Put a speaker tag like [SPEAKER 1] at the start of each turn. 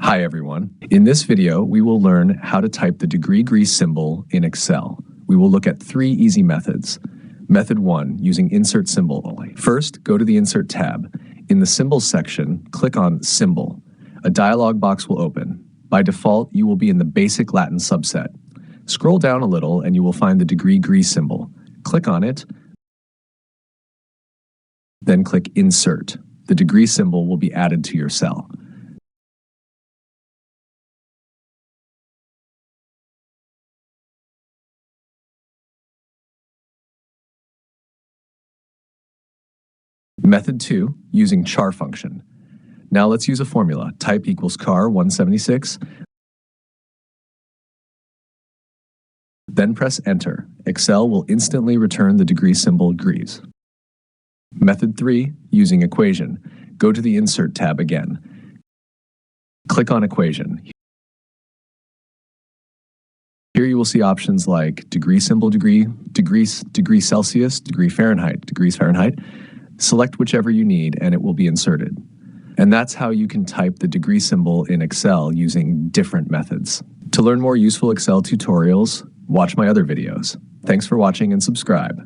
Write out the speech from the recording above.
[SPEAKER 1] Hi everyone. In this video, we will learn how to type the degree Greece symbol in Excel. We will look at 3 easy methods. Method 1, using insert symbol. First, go to the Insert tab. In the Symbols section, click on Symbol. A dialog box will open. By default, you will be in the Basic Latin subset. Scroll down a little and you will find the degree Greece symbol. Click on it, then click Insert. The degree symbol will be added to your cell. Method 2, using char function. Now let's use a formula. Type equals char 176. Then press enter. Excel will instantly return the degree symbol Greece. Method 3, using equation. Go to the Insert tab again. Click on Equation. Here you will see options like degree symbol degree, degree Celsius, degree Fahrenheit, degrees Fahrenheit. Select whichever you need and it will be inserted. And that's how you can type the degree symbol in Excel using different methods. To learn more useful Excel tutorials, watch my other videos. Thanks for watching and subscribe.